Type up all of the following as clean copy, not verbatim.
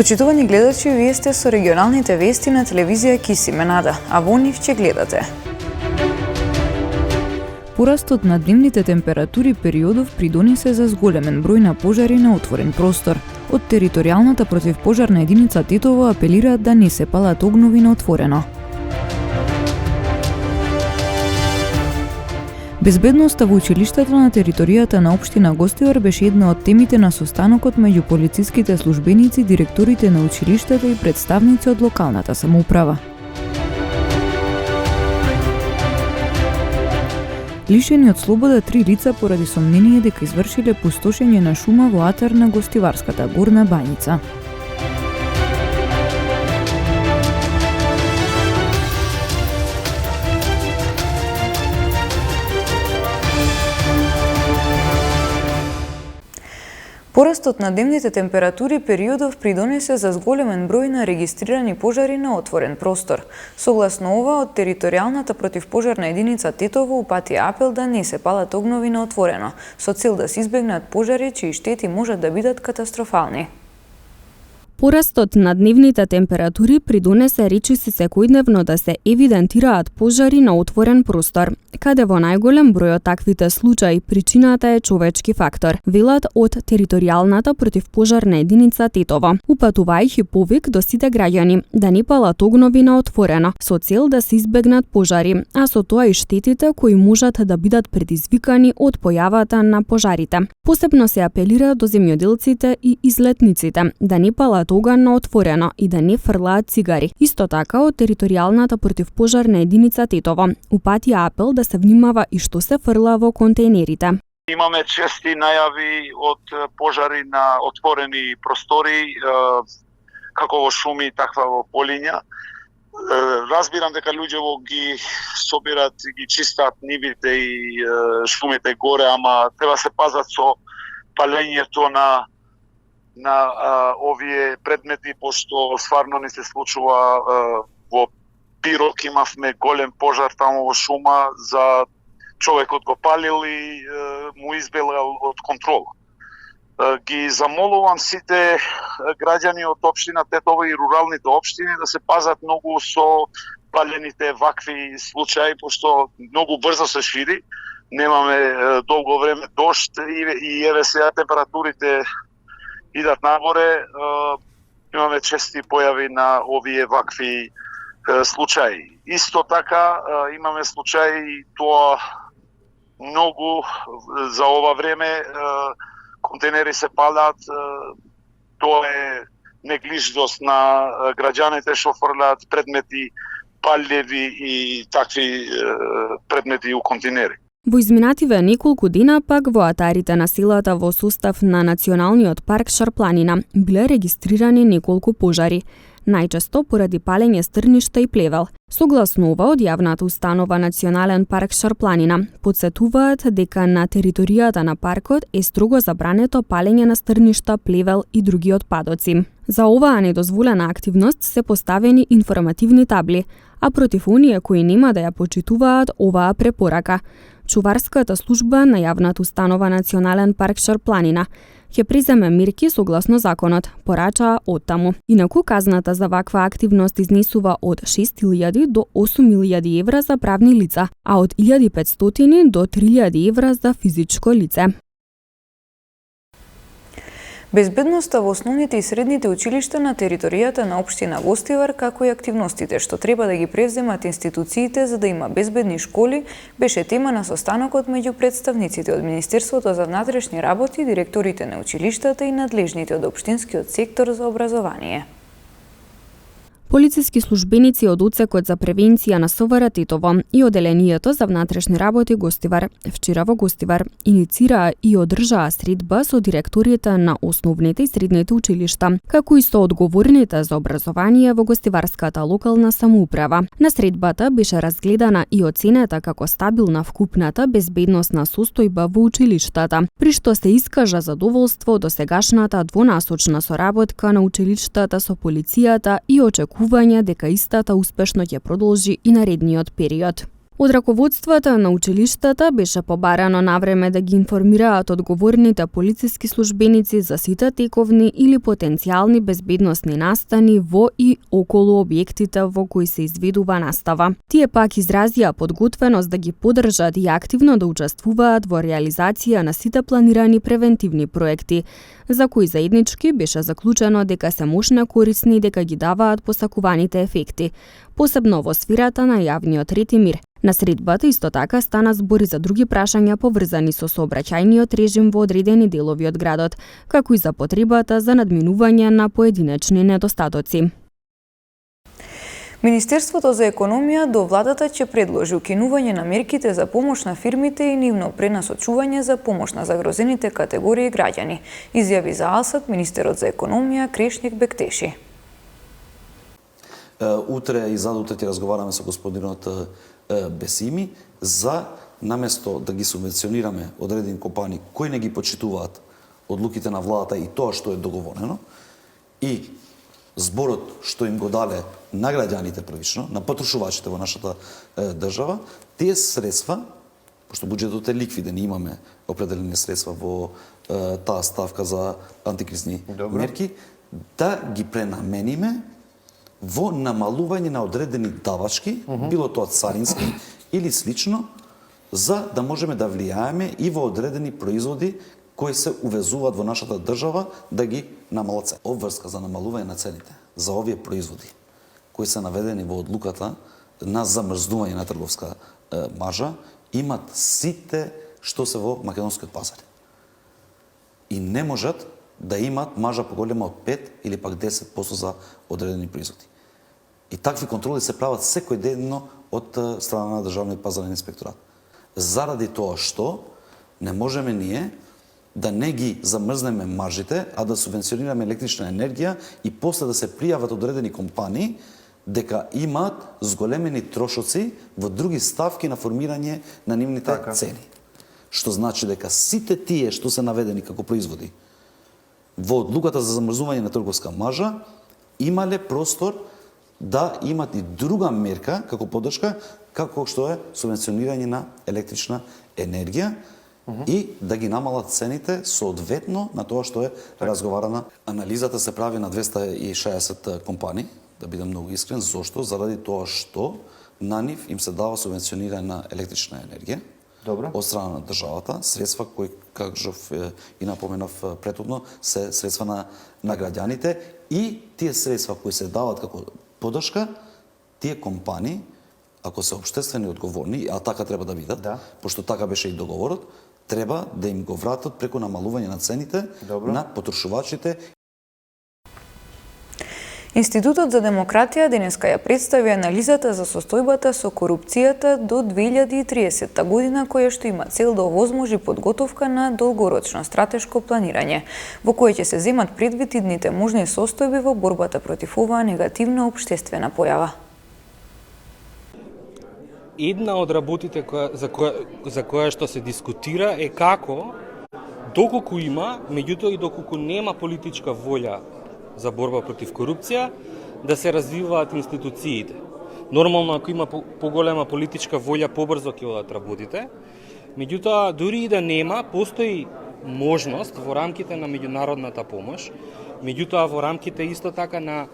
Почитувани гледачи, вие сте со регионалните вести на телевизија Кисименада, а во нив ќе гледате. Порастот на дневните температури периодов придонесе за зголемен број на пожари на отворен простор. Од територијалната противпожарна единица Тетово апелираат да не се палат огнови на отворено. Безбедноста во училиштата на територијата на општина Гостивар беше една од темите на состанокот меѓу полициските службеници, директорите на училиштата и представници од локалната самоуправа. Лишени од слобода 3 лица поради сомнение дека извршиле пустошење на шума во атар на Гостиварската горна бањица. Порастот на дневните температури периодов придонесе за зголемен број на регистрирани пожари на отворен простор. Согласно ова, од територијалната противпожарна единица Тетово упати апел да не се палат огнови на отворено, со цел да се избегнат пожари чии штети можат да бидат катастрофални. Порастот на дневните температури придонесе речиси секојдневно да се евидентираат пожари на отворен простор, каде во најголем број од таквите случаи причината е човечки фактор, велат од територијалната противпожарна единица Тетово, упатувајќи повик до сите граѓани да не палат огнови на отворено, со цел да се избегнат пожари, а со тоа и штетите кои можат да бидат предизвикани од појавата на пожарите. Посебно се апелира до земјоделците и излетниците да не палат оган на отворено и да не фрлаат цигари. Исто така, од територијалната противпожарна единица Тетово упати апел да се внимава и што се фрла во контейнерите. Имаме чести најави од пожари на отворени простори, како во шуми, таква во полиња. Разбирам дека луѓето ги собират и ги чистат нивите и шумите горе, ама треба се пазат со палењето на овие предмети, пошто стварно не се случува. Во Пирок имавме голем пожар таму во шума, за човекот го палил и му избелел од контрола. Ги замолувам сите граѓани од општина Тетово и руралните општини да се пазат многу со палените вакви случаи, пошто многу брзо се шири. Немаме долго време дожд и еве сега температурите идат нагоре, имаме чести појави на овие вакви случаи. Исто така имаме случаи, тоа многу за ова време контейнери се палат, тоа е неглижност на граѓаните што фрлаат предмети палливи и такви предмети у контейнери. Во изминативе неколку дена пак во атарите на селата во состав на Националниот парк Шарпланина биле регистрирани неколку пожари, најчесто поради палење стрништа и плевел. Согласно ова, од јавната установа Национален парк Шарпланина потсетуваат дека на територијата на паркот е строго забрането палење на стрништа, плевел и други отпадоци. За оваа недозволена активност се поставени информативни табли, а против оние кои нема да ја почитуваат оваа препорака, Чуварската служба на јавната установа Национален парк Шарпланина ќе преземе мерки согласно законот, порачаа оттаму. Инаку казната за ваква активност изнесува од 6.000 до 8.000 евра за правни лица, а од 1.500 до 3.000 евра за физичко лице. Безбедноста во основните и средните училишта на територијата на општина Гостивар, како и активностите што треба да ги превземат институциите за да има безбедни школи, беше тема на состанокот меѓу представниците од Министерството за внатрешни работи, директорите на училиштата и надлежните од општинскиот сектор за образование. Полициски службеници од Одсекот за превенција на СВР Тетово и Оделението за внатрешни работи Гостивар вчера во Гостивар иницираа и одржаа средба со директорите на основните и средните училишта, како и со одговорните за образование во Гостиварската локална самоуправа. На средбата беше разгледана и оценета како стабилна вкупната безбедносна состојба во училиштата, при што се искажа задоволство до сегашната двонасочна соработка на училиштата со полицијата и очекување дека истата успешно ќе продолжи и наредниот период. Од раководствата на училиштата беше побарано навреме да ги информираат одговорните полициски службеници за сите тековни или потенцијални безбедносни настани во и околу објектите во кои се изведува настава. Тие пак изразија подготвеност да ги поддржат и активно да учествуваат во реализација на сите планирани превентивни проекти, за кои заеднички беше заклучено дека се мощно корисни и дека ги даваат посакуваните ефекти, посебно во сферата на јавниот ред и мир. На средбата исто така стана збори за други прашања поврзани со сообраќајниот режим во одредени делови од градот, како и за потребата за надминување на поединечни недостатоци. Министерството за економија до владата ќе предложи укинување на мерките за помош на фирмите и нивно пренасочување за помош на загрозените категории граѓани, изјави за Алсат министерот за економија Крешник Бектеши. Утре и задутре ќе разговараме со господинот Бесими за наместо да ги субвенционираме одредени компании кои не ги почитуваат одлуките на владата и тоа што е договорено и зборот што им го дале на граѓаните првично, на потрошувачите во нашата држава, тие средства, пошто буџетот е ликвиден, имаме определени средства во таа ставка за антикризни мерки, да ги пренамениме во намалување на одредени давачки, било тоа царински или слично, за да можеме да влијаеме и во одредени производи кои се увезуваат во нашата држава да ги намалат цените. Обврска за намалување на цените за овие производи кои се наведени во одлуката на замрзнување на трговска маржа имат сите што се во македонскиот пазар. И не можат да имаат маржа поголема од 5 или пак 10% за одредени производи. И такви контроли се прават секојдневно од страна на Државниот пазарен инспекторат. Заради тоа што не можеме ние да не ги замрзнеме маржите, а да субвенционираме електрична енергија и после да се пријават одредени компании дека имаат зголемени трошоци во други ставки на формирање на нивните цени. Што значи дека сите тие што се наведени како производи во одлуката за замрзнување на трговска маржа имале простор да имат и друга мерка како поддршка, како што е субвенционирање на електрична енергија и да ги намалат цените соодветно на тоа што е разговарана. Анализата се прави на 260 компании, да бидам многу искрен. Зошто? Заради тоа што на нив им се дава субвенционирање на електрична енергија од страна на државата, средства кои, кажав и напоменав претhodно, се средства на граѓаните и тие средства кои се дават како поддршка, тие компании, ако се општествени одговорни, а така треба да бидат, пошто така беше и договорот, треба да им го вратат преку намалување на цените на потрошувачите. Институтот за демократија денеска ја представи анализата за состојбата со корупцијата до 2030 година, која што има цел да овозможи подготовка на долгорочно стратешко планирање, во кое ќе се земат предвид идните можни состојби во борбата против оваа негативна општествена појава. Една од работите за која што се дискутира е како, доколку има, меѓутоа и доколку нема политичка волја за борба против корупција, да се развиваат институциите. Нормално, ако има поголема политичка волја, побрзо ќе одат работите. Меѓутоа, дури и да нема, постои можност во рамките на меѓународната помош, меѓутоа во рамките исто така на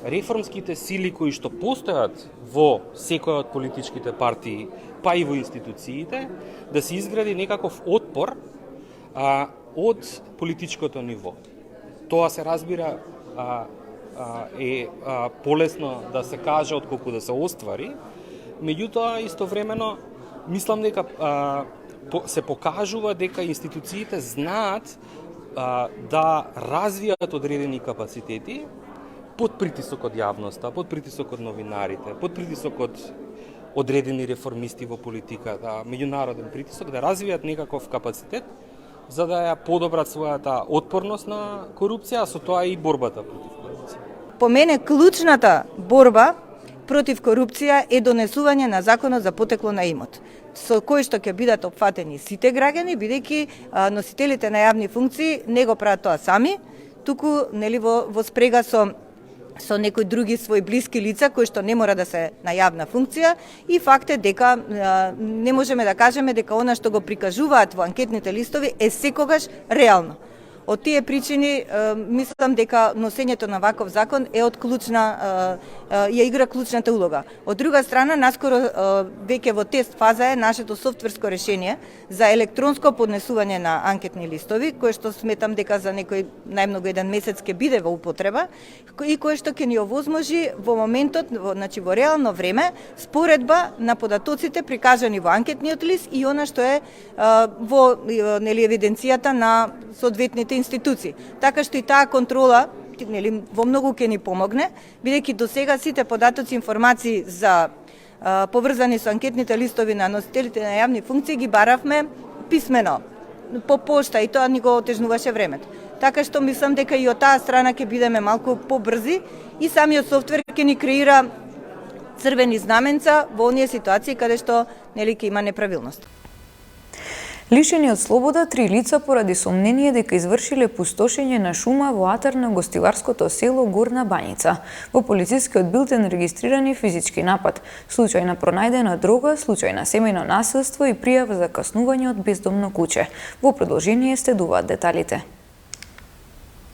реформските сили кои што постојат во секоја од политичките партии, па и во институциите, да се изгради некаков отпор од политичкото ниво. Тоа се разбира е полесно да се каже отколку да се оствари, меѓутоа истовремено мислам дека се покажува дека институциите знаат да развијат одредени капацитети под притисок од јавноста, под притисок од новинарите, под притисок од одредени реформисти во политиката, меѓународен притисок, да развијат некаков капацитет за да ја подобрат својата отпорност на корупција, а со тоа и борбата против корупција. По мене клучната борба против корупција е донесување на законот за потекло на имот, со кој што ќе бидат опфатени сите граѓани, бидејќи носителите на јавни функции не го прават тоа сами, туку нели во спрега со со некои други своји блиски лица кои што не мора да се на јавна функција и факт е дека не можеме да кажеме дека она што го прикажуваат во анкетните листови е секогаш реално. Од тие причини мислам дека носењето на ваков закон е од клучна ја игра клучната улога. Од друга страна, наскоро веќе во тест фаза е нашето софтверско решение за електронско поднесување на анкетни листови, кое што сметам дека за некој најмногу еден месец ќе биде во употреба и кое што ќе ни овозможи во моментот, значи во реално време, споредба на податоците прикажани во анкетниот лист и она што е во евиденцијата на соодветните институции. Така што и таа контрола во многу ќе ни помогне, бидејќи до сега сите податоци и информации за поврзани со анкетните листови на носителите на јавни функции ги баравме писмено, по пошта, и тоа ни го отежнуваше времето. Така што мислам дека и од таа страна ќе бидеме малку побрзи и самиот софтвер ќе ни креира црвени знаменца во оние ситуации каде што ќе има неправилност. Лишени од слобода 3 лица поради сомнение дека извршиле пустошење на шума во атар на гостиварското село Горна Бањица. Во полицискиот билтен регистрирани физички напад, случај на пронајдена дрога, случај на семејно насилство и пријава за каснување од бездомно куче. Во продолжение следуваат деталите.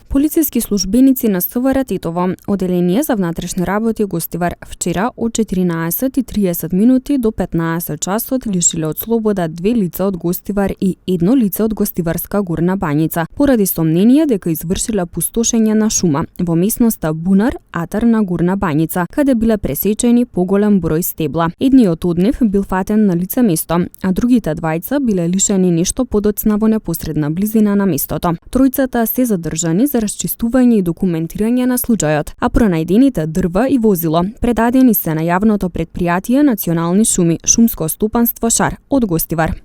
Полициски службеници на СВР Титово, Оделение за внатрешни работи Гостивар, вчера од 14:30 до 15 часот лишиле од слобода 2 лица од Гостивар и 1 лице од Гостиварска Горна Бањица, поради сомнение дека извршиле пустошење на шума во местноста Бунар, атар на Горна Бањица, каде биле пресечени поголем број стебла. Едниот од нив бил фатен на лице место, а другите двајца биле лишени нешто подоцна во непосредна близина на местото. Тројцата се задржани за расчистување и документирање на случајот, а пронајдените дрва и возило предадени се на јавното претпријатие Национални шуми, шумско стопанство Шар од Гостивар.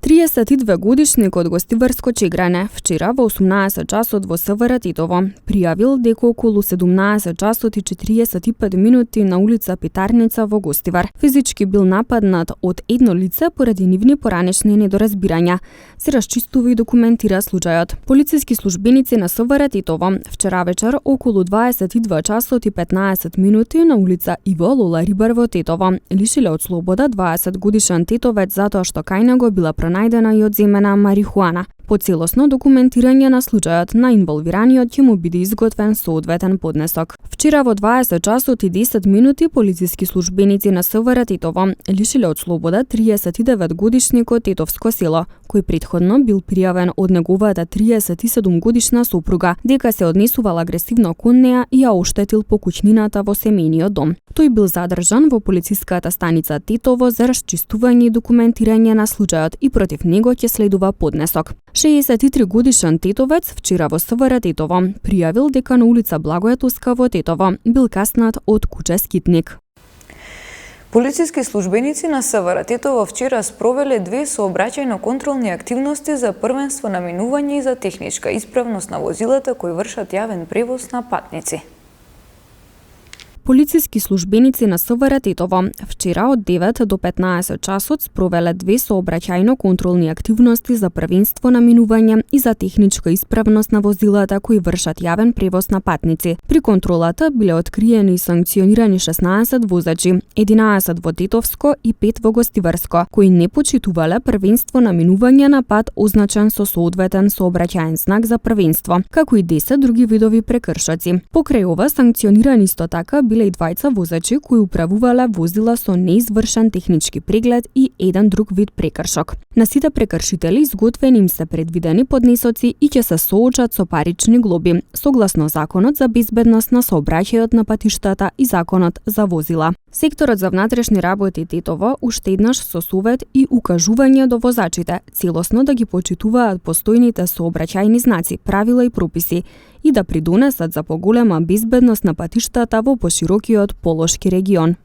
32 годишник од Гостиварско Чегране вчера во 18 часот во СВР Титово пријавил дека околу 17 часот и 45 минути на улица Питарница во Гостивар физички бил нападнат од едно лице поради нивни поранешни недоразбирања. Се расчистува и документира случајот. Полициски службеници на СВР Титово вчера вечер околу 22 часот и 15 минути на улица Иво Лола Рибар во Тетово лишиле од слобода 20 годишен тетовец затоа што кај него била пронајдена и одземена марихуана. По целосно документирање на случајот на инволвираниот ќе му биде изготвен соодветен поднесок. Вчера во 20 часот и 10 минути полициски службеници на СВР Титово лишиле од слобода 39 годишникот Тетовско село, кој претходно бил пријавен од неговата 37 годишна сопруга дека се однесувал агресивно кон неа и ја оштетил по куќнината во семејниот дом. Тој бил задржан во полициската станица Тетово за расчистување и документирање на случајот и против него ќе следува поднесок. 63 годишен тетовец вчера во СВР Тетово пријавил дека на улица Благоја Туска во Тетово бил каснат од куче скитник. Полициски службеници на СВР Тетово вчера спровеле 2 сообраќајно-контролни активности за првенство на минување и за техничка исправност на возилата кои вршат јавен превоз на патници. Полициски службеници на СВР Тетово вчера од 9 до 15 часот спровеле 2 сообраќајно-контролни активности за првенство на минување и за техничка исправност на возилата кои вршат јавен превоз на патници. При контролата биле откриени и санкционирани 16 возачи, 11 во Тетовско и 5 во Гостиварско, кои не почитувале првенство на минување на пат означен со соодветен сообраќаен знак за првенство, како и 10 други видови прекршоци. Покрај ова санкционирани исто така биле и двајца возачи кои управувале возила со неизвршен технички преглед и еден друг вид прекршок. На сите прекршители изготвени им се предвидени поднесоци и ќе се соочат со парични глоби, согласно Законот за безбедност на сообраќајот на патиштата и Законот за возила. Секторот за внатрешни работи Тетово уште еднаш со совет и укажување до возачите, целосно да ги почитуваат постојните сообраќајни знаци, правила и прописи и да придонесат за поголема безбедност на патиштата во поширокиот Полошки регион.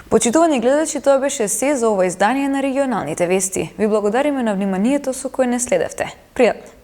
Почитувани гледачи, тоа беше се за ова издание на регионалните вести. Ви благодариме на вниманието со кое не следевте. Пријатно!